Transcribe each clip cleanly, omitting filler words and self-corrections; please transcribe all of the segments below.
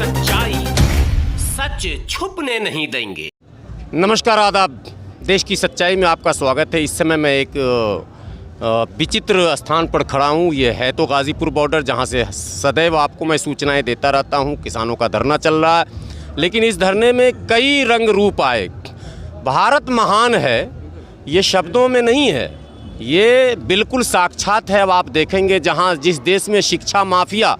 सच्चाई सच छुपने नहीं देंगे। नमस्कार, आदाब। देश की सच्चाई में आपका स्वागत है। इस समय मैं एक विचित्र स्थान पर खड़ा हूँ। ये है तो गाज़ीपुर बॉर्डर, जहाँ से सदैव आपको मैं सूचनाएं देता रहता हूँ। किसानों का धरना चल रहा है, लेकिन इस धरने में कई रंग रूप आए। भारत महान है, ये शब्दों में नहीं है, ये बिल्कुल साक्षात है। अब आप देखेंगे, जहाँ जिस देश में शिक्षा माफिया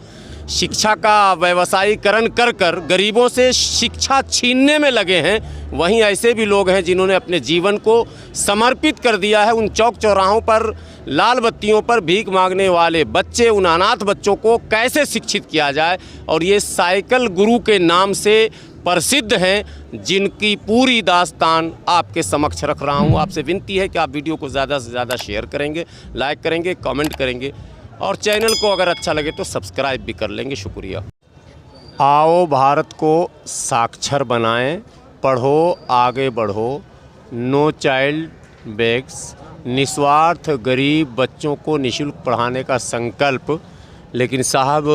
शिक्षा का व्यवसायीकरण कर कर गरीबों से शिक्षा छीनने में लगे हैं, वहीं ऐसे भी लोग हैं जिन्होंने अपने जीवन को समर्पित कर दिया है। उन चौक चौराहों पर लाल बत्तियों पर भीख मांगने वाले बच्चे, उन अनाथ बच्चों को कैसे शिक्षित किया जाए। और ये साइकिल गुरु के नाम से प्रसिद्ध हैं, जिनकी पूरी दास्तान आपके समक्ष रख रहा हूँ। आपसे विनती है कि आप वीडियो को ज़्यादा से ज़्यादा शेयर करेंगे, लाइक करेंगे, कमेंट करेंगे और चैनल को अगर अच्छा लगे तो सब्सक्राइब भी कर लेंगे। शुक्रिया। आओ भारत को साक्षर बनाएं, पढ़ो आगे बढ़ो, नो चाइल्ड बेग्स, निस्वार्थ गरीब बच्चों को निःशुल्क पढ़ाने का संकल्प। लेकिन साहब,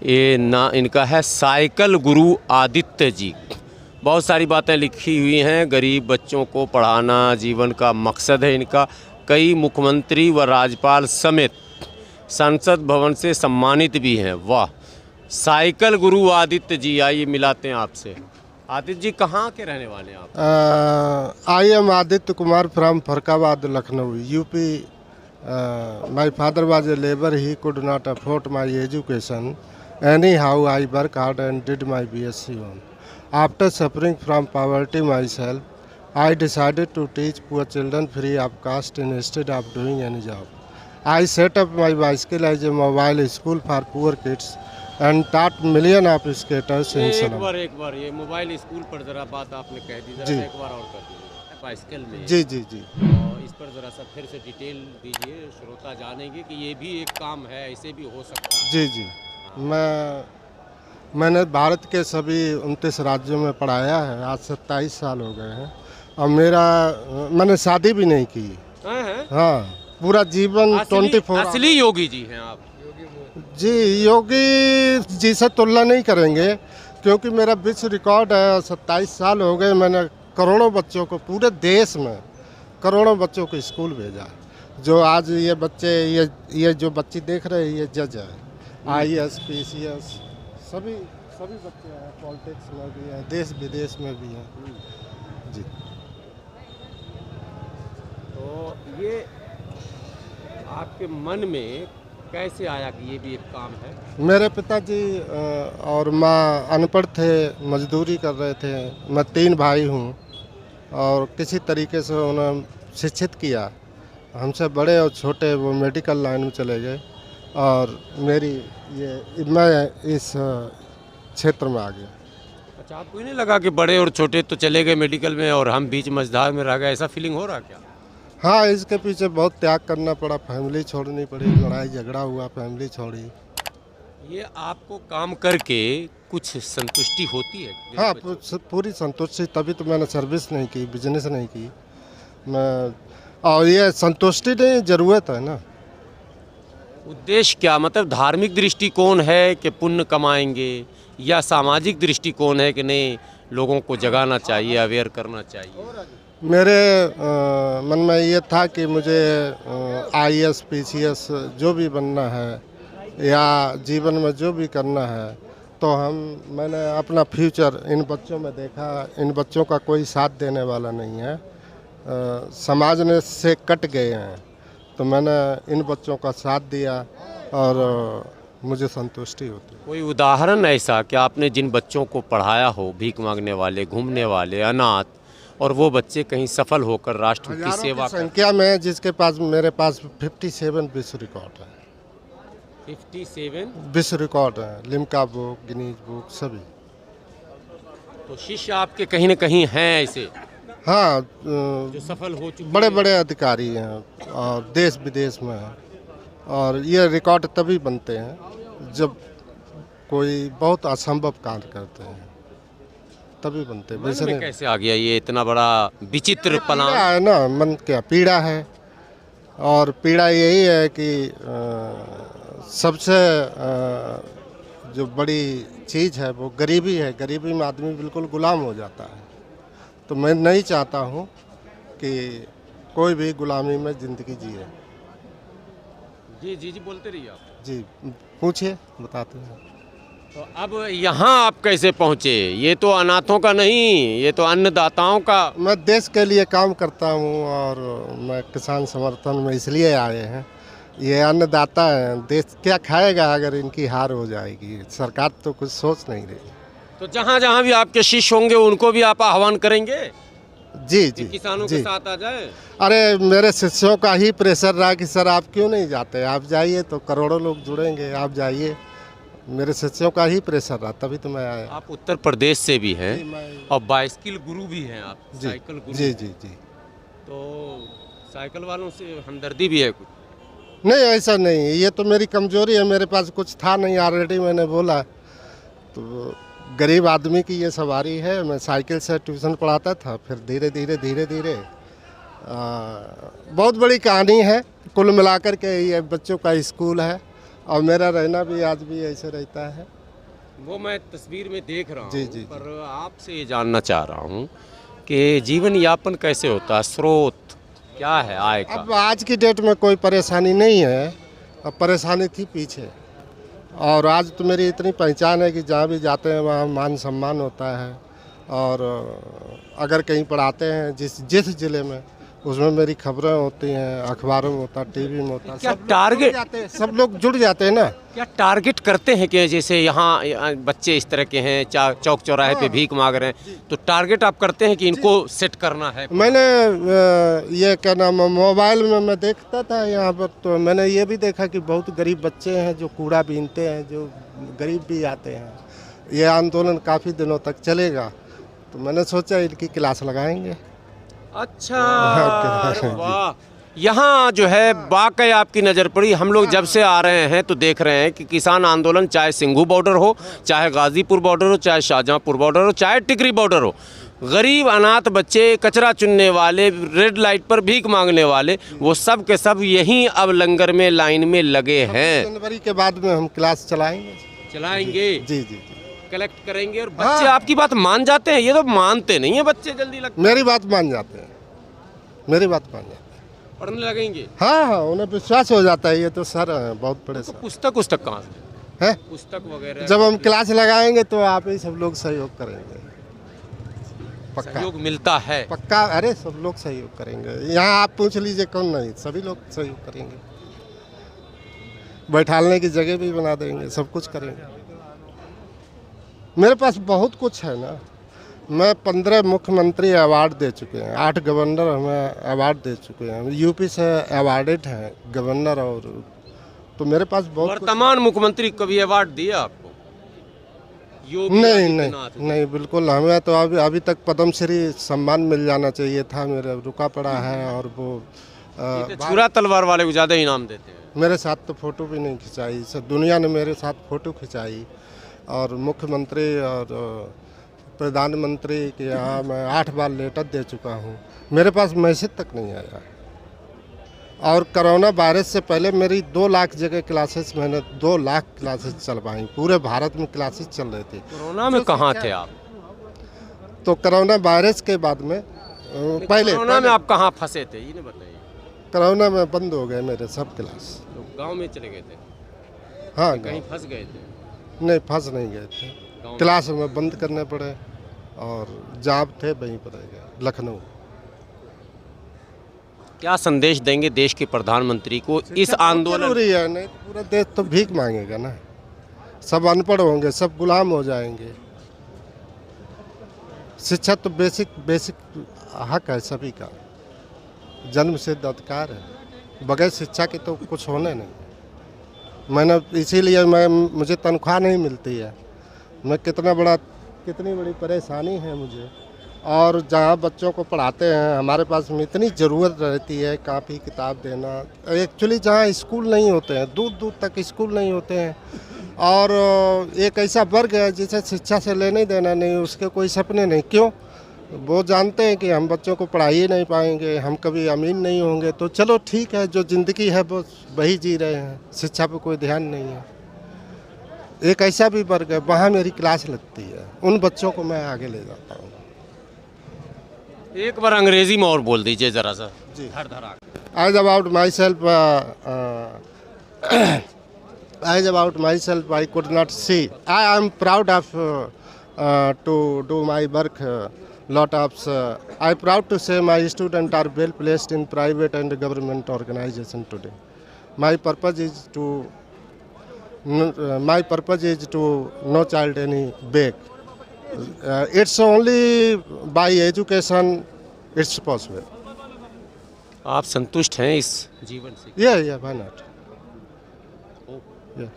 ये ना इनका है साइकिल गुरु आदित्य जी। बहुत सारी बातें लिखी हुई हैं। गरीब बच्चों को पढ़ाना जीवन का मकसद है इनका। कई मुख्यमंत्री व राज्यपाल समेत संसद भवन से सम्मानित भी हैं। वाह, साइकिल गुरु आदित्य जी, आइए मिलाते हैं आपसे। आदित्य जी, कहाँ के रहने वाले हैं आप? I am Aditya Kumar from Farrukhabad, Lucknow, UP. My father was a labour, he could not afford my education, anyhow I work hard and did my BSc on. After suffering from poverty myself, I decided to teach poor children free of cost instead of doing any job. I set up my bicycle as a mobile school for poor kids and taught million of skaters in Salem. एक बार ये mobile school पर जरा बात आपने कह दी, जरा एक बार और कर दीजिए। बाइसिकल में जी जी जी, और इस पर ज़रा सा फिर से डिटेल दीजिए, श्रोता जानेंगे कि ये भी एक काम है, ऐसे भी हो सकता है। जी जी। मैंने भारत के सभी 29 राज्यों में पढ़ाया है। आज 27 साल हो गए हैं और मैंने शादी भी नहीं की। हाँ, पूरा जीवन 24। असली योगी जी हैं आप? जी, योगी जी से तुलना नहीं करेंगे, क्योंकि मेरा विश्व रिकॉर्ड है। 27 साल हो गए, मैंने करोड़ों बच्चों को, पूरे देश में करोड़ों बच्चों को स्कूल भेजा। जो आज ये बच्चे, ये जो बच्ची देख रहे हैं, ये जज है, IAS PCS, सभी बच्चे हैं। पॉलिटिक्स में भी हैं, देश विदेश में भी हैं। जी। तो ये आपके मन में कैसे आया कि ये भी एक काम है? मेरे पिताजी और माँ अनपढ़ थे, मजदूरी कर रहे थे। मैं 3 भाई हूँ और किसी तरीके से उन्होंने शिक्षित किया। हमसे बड़े और छोटे वो मेडिकल लाइन में चले गए और मैं इस क्षेत्र में आ गया। अच्छा, आपको ही नहीं लगा कि बड़े और छोटे तो चले गए मेडिकल में और हम बीच मझधार में रह गए, ऐसा फीलिंग हो रहा क्या? हाँ, इसके पीछे बहुत त्याग करना पड़ा, फैमिली छोड़नी पड़ी, लड़ाई झगड़ा हुआ, फैमिली छोड़ी। ये आपको काम करके कुछ संतुष्टि होती है? हाँ, पूरी संतुष्टि, तभी तो मैंने सर्विस नहीं की, बिजनेस नहीं की मैं। और ये संतुष्टि नहीं, ज़रूरत है ना। उद्देश्य क्या, मतलब धार्मिक दृष्टिकोण है कि पुण्य कमाएंगे, या सामाजिक दृष्टिकोण है कि नहीं लोगों को जगाना चाहिए, अवेयर करना चाहिए? मेरे मन में ये था कि मुझे IAS PCS जो भी बनना है या जीवन में जो भी करना है, तो मैंने अपना फ्यूचर इन बच्चों में देखा। इन बच्चों का कोई साथ देने वाला नहीं है, समाज ने से कट गए हैं, तो मैंने इन बच्चों का साथ दिया और मुझे संतुष्टि होती है। कोई उदाहरण ऐसा कि आपने जिन बच्चों को पढ़ाया हो, भीख मांगने वाले, घूमने वाले, अनाथ, और वो बच्चे कहीं सफल होकर राष्ट्र की सेवा संख्या में, जिसके पास, मेरे पास 57 विश्व रिकॉर्ड है। 57 विश्व रिकॉर्ड है, लिम्का बुक, गिनीज बुक, सभी। तो शिष्य आपके कहीं न कहीं हैं ऐसे? हाँ, जो सफल हो चुके, बड़े बड़े अधिकारी हैं और देश विदेश में हैं। और ये रिकॉर्ड तभी बनते हैं जब कोई बहुत असंभव कार्य करते हैं, तभी बनते हैं। वैसे में कैसे आ गया ये इतना बड़ा विचित्र प्लान? है ना, मन क्या पीड़ा है। और पीड़ा यही है कि सबसे जो बड़ी चीज़ है वो गरीबी है। गरीबी में आदमी बिल्कुल गुलाम हो जाता है। तो मैं नहीं चाहता हूँ कि कोई भी गुलामी में ज़िंदगी जिए। जी जी जी, बोलते रहिए आप। जी, पूछिए, बताते हैं। तो अब यहाँ आप कैसे पहुँचे? ये तो अनाथों का नहीं, ये तो अन्नदाताओं का। मैं देश के लिए काम करता हूँ और मैं किसान समर्थन में इसलिए आए हैं। ये अन्नदाता हैं, देश क्या खाएगा अगर इनकी हार हो जाएगी? सरकार तो कुछ सोच नहीं रही। तो जहाँ जहाँ भी आपके शिष्य होंगे उनको भी आप आह्वान करेंगे जी कि जी किसानों के जी। साथ आ जाए? अरे मेरे शिष्यों का ही प्रेशर रहा कि सर आप क्यों नहीं जाते, आप जाइए तो करोड़ों लोग जुड़ेंगे, आप जाइए। मेरे शिष्यों का ही प्रेशर रहा, तभी तो मैं आया। आप उत्तर प्रदेश से भी हैं जी, मैं- और बाइसिकल गुरु भी हैं आप, जी साइकिल गुरु। जी जी जी। तो साइकिल वालों से हमदर्दी भी है कुछ? नहीं, ऐसा नहीं है, ये तो मेरी कमजोरी है। मेरे पास कुछ था नहीं, ऑलरेडी मैंने बोला। तो गरीब आदमी की ये सवारी है। मैं साइकिल से ट्यूशन पढ़ाता था, फिर धीरे धीरे धीरे धीरे बहुत बड़ी कहानी है। कुल मिलाकर के ये बच्चों का स्कूल है और मेरा रहना भी आज भी ऐसे रहता है। वो मैं तस्वीर में देख रहा जी, हूँ, जी, जी। पर आपसे ये जानना चाह रहा हूँ कि जीवन यापन कैसे होता है, स्रोत क्या है आय का? अब आज की डेट में कोई परेशानी नहीं है, अब परेशानी थी पीछे। और आज तो मेरी इतनी पहचान है कि जहाँ भी जाते हैं वहाँ मान सम्मान होता है। और अगर कहीं पढ़ाते हैं जिस जिस ज़िले में, उसमें मेरी खबरें होती हैं, अखबारों में होता, टीवी में होता। क्या सब लोग टारगेट- जुड़ जाते हैं, सब लोग जुड़ जाते हैं ना। क्या टारगेट करते हैं कि जैसे यहाँ बच्चे इस तरह के हैं, चौक चौराहे पे भीख मांग रहे हैं, तो टारगेट आप करते हैं कि इनको सेट करना है? मैंने ये क्या नाम है, मोबाइल में मैं देखता था यहाँ पर, तो मैंने ये भी देखा कि बहुत गरीब बच्चे हैं जो कूड़ा बीनते हैं, जो गरीब भी आते हैं। ये आंदोलन काफ़ी दिनों तक चलेगा, तो मैंने सोचा इनकी क्लास लगाएंगे। अच्छा, अरे वाह। यहाँ जो है वाकई आपकी नज़र पड़ी। हम लोग जब से आ रहे हैं तो देख रहे हैं कि किसान आंदोलन चाहे सिंघू बॉर्डर हो, चाहे गाजीपुर बॉर्डर हो, चाहे शाहजहाँपुर बॉर्डर हो, चाहे टिकरी बॉर्डर हो, गरीब अनाथ बच्चे, कचरा चुनने वाले, रेड लाइट पर भीख मांगने वाले, वो सब के सब यहीं अब लंगर में लाइन में लगे हैं। जनवरी के बाद में हम क्लास चलाएंगे। चलाएंगे, जी जी जी। कलेक्ट करेंगे। और बच्चे आपकी बात मान जाते हैं? ये तो मानते नहीं है बच्चे जल्दी लगते। मेरी बात मान जाते हैं, मेरी बात मान जाते हैं। पढ़ने लगेंगे? हाँ हाँ, उन्हें विश्वास हो जाता है। ये तो सर हैं, बहुत बड़े तो सर पुस्तक कहाँ से? है। पुस्तक वगैरह जब हम क्लास लगाएंगे तो आप ही सब लोग सहयोग करेंगे, पक्का सहयोग मिलता है? पक्का। अरे सब लोग सहयोग करेंगे। यहाँ आप पूछ लीजिए कौन नहीं, सभी लोग सहयोग करेंगे। बैठालने की जगह भी बना देंगे, सब कुछ करेंगे। मेरे पास बहुत कुछ है ना। मैं 15 मुख्यमंत्री अवार्ड दे चुके हैं, 8 गवर्नर हमें अवार्ड दे चुके हैं, यूपी से अवार्डेड हैं गवर्नर। और तो मेरे पास बहुत कुछ। वर्तमान मुख्यमंत्री कभी अवार्ड दिया आपको? योगी नहीं आदित्यनाथ नहीं नहीं, बिल्कुल। हमें तो अभी तक पद्मश्री सम्मान मिल जाना चाहिए था, मेरा रुका पड़ा है। और वो ये तो छुरा तलवार वाले को ज़्यादा इनाम देते हैं। मेरे साथ तो फ़ोटो भी नहीं खिंचाई, सब दुनिया ने मेरे साथ फ़ोटो खिंचाई। और मुख्यमंत्री और प्रधानमंत्री के यहाँ मैं 8 बार लेटर दे चुका हूँ, मेरे पास मैसेज तक नहीं आया। और कोरोना वायरस से पहले मेरी 2 लाख जगह क्लासेस, मैंने 2 लाख क्लासेस चलवाई। पूरे भारत में क्लासेस चल रही थी। कोरोना में कहाँ थे आप? तो कोरोना वायरस के बाद में पहले कोरोना में आप कहाँ फंसे थे, ये नहीं बताइए। कोरोना में बंद हो गए मेरे सब क्लास। तो गांव में चले गए थे? हाँ, कहीं फंस गए थे? नहीं, फंस नहीं गए थे। गाँव क्लास में बंद करने पड़े और जहाँ थे वहीं पर रह गए, लखनऊ। क्या संदेश देंगे देश के प्रधानमंत्री को इस आंदोलन? जरूरी है, नहीं तो पूरा देश तो भीख मांगेगा ना। सब अनपढ़ होंगे, सब गुलाम हो जाएंगे। शिक्षा तो बेसिक हक है सभी का, जन्म सिद्ध अधिकार है। बगैर शिक्षा के तो कुछ होने नहीं। मैंने इसीलिए मुझे तनख्वाह नहीं मिलती है। मैं कितनी बड़ी परेशानी है मुझे। और जहाँ बच्चों को पढ़ाते हैं, हमारे पास में इतनी ज़रूरत रहती है कापी किताब देना। एक्चुअली जहाँ स्कूल नहीं होते हैं, दूर दूर तक स्कूल नहीं होते हैं। और एक ऐसा वर्ग है जिसे शिक्षा से लेने देना नहीं, उसके कोई सपने नहीं। क्यों? वो जानते हैं कि हम बच्चों को पढ़ा ही नहीं पाएंगे, हम कभी अमीन नहीं होंगे। तो चलो ठीक है, जो ज़िंदगी है वो वही जी रहे हैं, शिक्षा पर कोई ध्यान नहीं है। एक ऐसा भी वर्ग है वहाँ मेरी क्लास लगती है, उन बच्चों को मैं आगे ले जाता हूँ। एक बार अंग्रेजी में और बोल दीजिए ज़रा सा। जी। धर धर आके। As about myself, as about myself, I could not see. I am proud of to do my work. Lot of. I proud to say my students are well placed in private and government organization today. My purpose is to. My purpose is to no child any beg. It's only by education it's possible. आप संतुष्ट हैं इस जीवन से? Yeah, why not? Yeah.